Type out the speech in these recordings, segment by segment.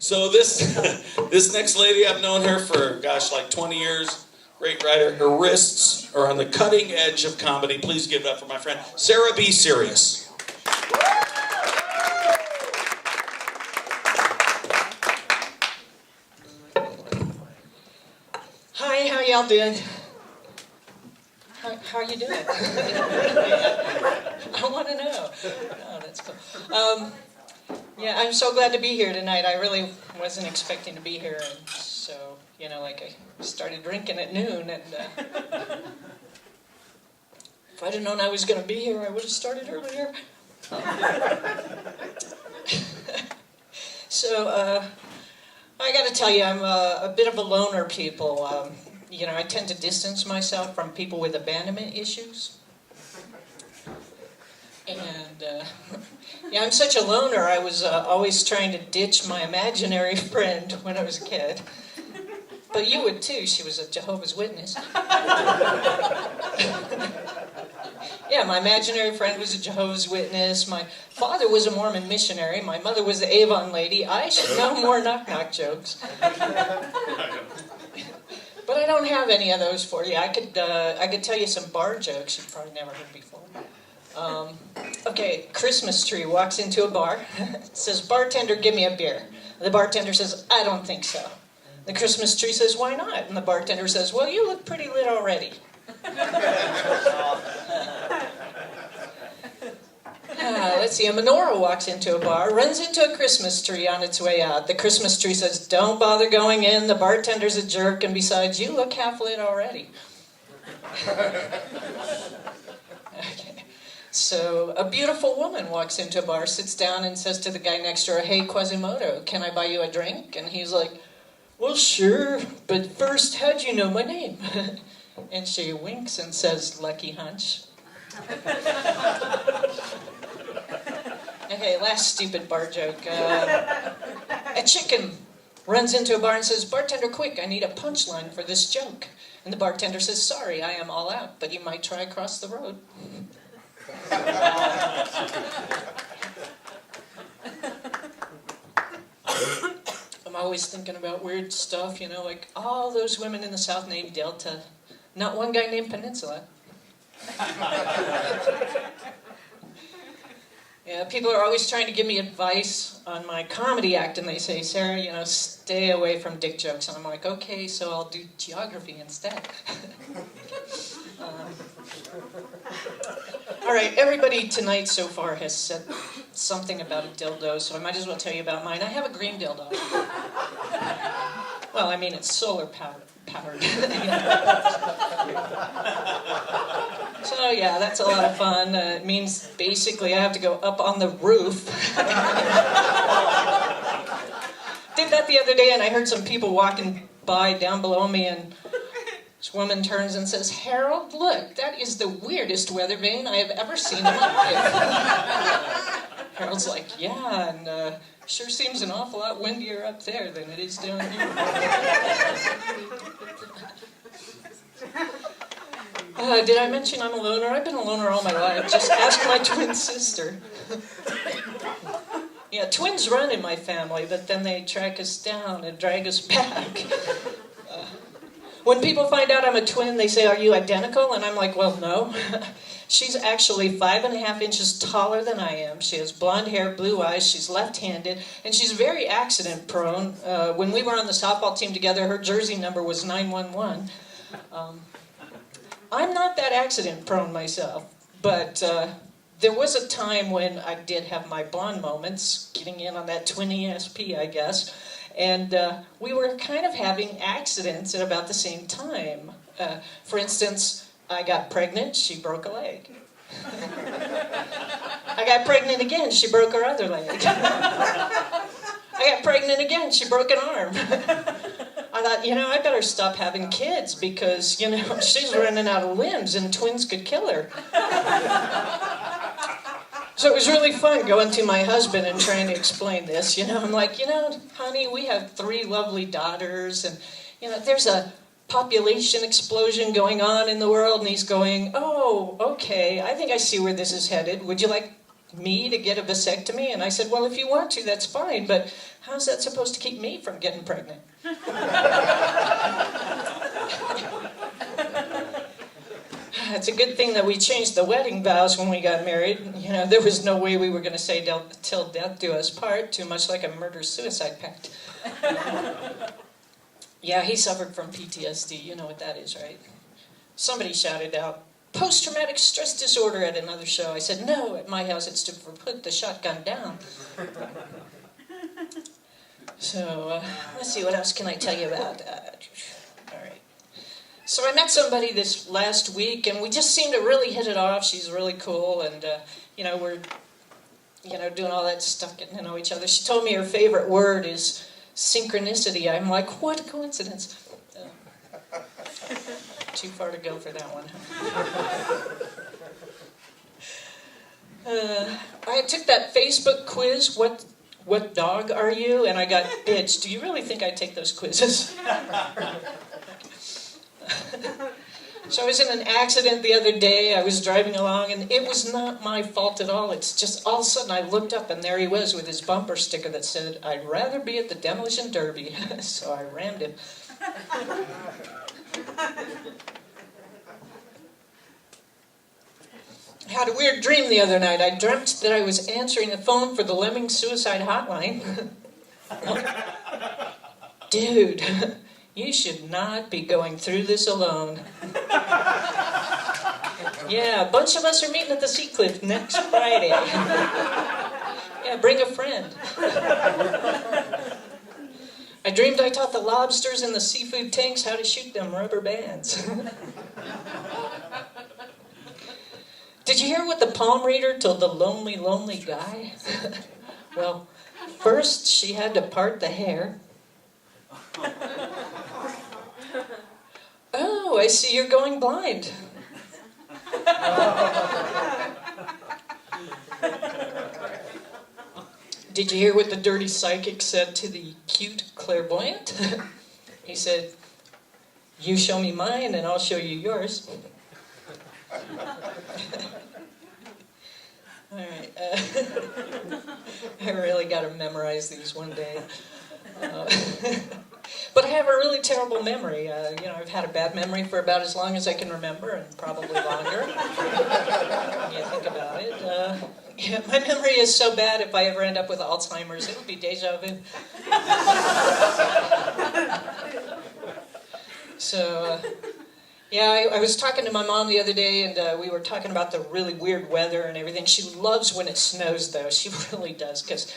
So this next lady, I've known her for, gosh, like 20 years. Great writer. Her wrists are on the cutting edge of comedy. Please give it up for my friend, Sara B Sirius. Hi, how y'all doing? How are you doing? I want to know. Oh, that's cool. Yeah, I'm so glad to be here tonight. I really wasn't expecting to be here, and so, I started drinking at noon, and if I'd have known I was going to be here, I would have started earlier. So, I got to tell you, I'm a bit of a loner, people. I tend to distance myself from people with abandonment issues. And, I'm such a loner, I was always trying to ditch my imaginary friend when I was a kid. But you would too, she was a Jehovah's Witness. Yeah, my imaginary friend was a Jehovah's Witness. My father was a Mormon missionary. My mother was the Avon lady. I should know more knock-knock jokes. But I don't have any of those for you. I could tell you some bar jokes you've probably never heard before. Okay, Christmas tree walks into a bar. Says, "Bartender, give me a beer." The bartender says, "I don't think so." The Christmas tree says, "Why not?" And the bartender says, "Well, you look pretty lit already." Let's see, a menorah walks into a bar, runs into a Christmas tree on its way out. The Christmas tree says, "Don't bother going in, the bartender's a jerk, and besides, you look half lit already." Okay. So, a beautiful woman walks into a bar, sits down, and says to the guy next to her, "Hey, Quasimodo, can I buy you a drink?" And he's like, "Well, sure, but first, how'd you know my name?" And she winks and says, "Lucky hunch." Okay, last stupid bar joke. A chicken runs into a bar and says, "Bartender, quick, I need a punchline for this joke." And the bartender says, "Sorry, I am all out, but you might try across the road." I'm always thinking about weird stuff, like all those women in the South named Delta. Not one guy named Peninsula. Yeah, people are always trying to give me advice on my comedy act, and they say, "Sarah, stay away from dick jokes." And I'm like, okay, so I'll do geography instead. All right, everybody tonight so far has said something about a dildo, so I might as well tell you about mine. I have a green dildo. Well, I mean, it's solar powered. So yeah, that's a lot of fun. It means basically I have to go up on the roof. Did that the other day, and I heard some people walking by down below me, and this woman turns and says, "Harold, look, that is the weirdest weather vane I have ever seen in my life." Harold's like, "Yeah, and sure seems an awful lot windier up there than it is down here." Did I mention I'm a loner? I've been a loner all my life. Just ask my twin sister. Yeah, twins run in my family, but then they track us down and drag us back. When people find out I'm a twin, they say, "Are you identical?" And I'm like, "Well, no." She's actually 5.5 inches taller than I am. She has blonde hair, blue eyes, she's left-handed, and she's very accident-prone. When we were on the softball team together, her jersey number was 911. I'm not that accident-prone myself, but there was a time when I did have my blonde moments, getting in on that twin ESP, I guess, and we were kind of having accidents at about the same time. For instance, I got pregnant, she broke a leg. I got pregnant again, she broke her other leg. I got pregnant again, she broke an arm. I thought, I better stop having kids because, she's running out of limbs and twins could kill her. So it was really fun going to my husband and trying to explain this. I'm like, honey, we have 3 lovely daughters and, there's a population explosion going on in the world. And he's going, "Oh, okay, I think I see where this is headed. Would you like me to get a vasectomy? And I said, well, if you want to, that's fine, but how's that supposed to keep me from getting pregnant? It's a good thing that we changed the wedding vows when we got married. You know, there was no way we were going to say till death do us part, too much like a murder-suicide pact. Yeah, he suffered from PTSD. You know what that is, right? Somebody shouted out, post-traumatic stress disorder at another show. I said, no, at my house it stood for put the shotgun down. So, let's see, what else can I tell you about? All right. So I met somebody this last week, and we just seemed to really hit it off. She's really cool, and, you know, we're, you know, doing all that stuff, getting to know each other. She told me her favorite word is synchronicity. I'm like, what a coincidence. Too far to go for that one. I took that Facebook quiz, what dog are you? And I got, bitch, do you really think I take those quizzes? So I was in an accident the other day. I was driving along, and it was not my fault at all. It's just all of a sudden I looked up, and there he was with his bumper sticker that said, I'd rather be at the demolition derby. So I rammed him. I had a weird dream the other night. I dreamt that I was answering the phone for the Lemming suicide hotline. Dude, you should not be going through this alone. Yeah, a bunch of us are meeting at the Sea Cliff next Friday. Yeah, bring a friend. I dreamed I taught the lobsters in the seafood tanks how to shoot them rubber bands. Did you hear what the palm reader told the lonely, lonely guy? Well, first she had to part the hair. Oh, I see you're going blind. Did you hear what the dirty psychic said to the cute clairvoyant? He said, you show me mine and I'll show you yours. All right. I really got to memorize these one day. But I have a really terrible memory. You know, I've had a bad memory for about as long as I can remember, and probably longer. When you think about it. Yeah, my memory is so bad, if I ever end up with Alzheimer's, it would be deja vu. So, yeah, I was talking to my mom the other day, and we were talking about the really weird weather and everything. She loves when it snows, though. She really does, because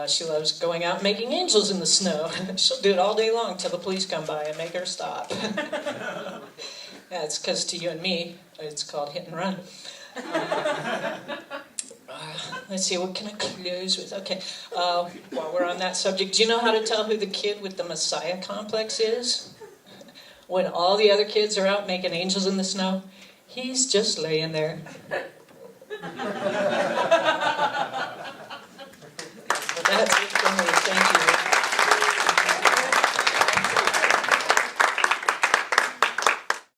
she loves going out and making angels in the snow. She'll do it all day long till the police come by and make her stop. Yeah, it's because to you and me, it's called hit and run. Let's see, what can I close with? Okay, while we're on that subject, do you know how to tell who the kid with the Messiah complex is? When all the other kids are out making angels in the snow, he's just laying there.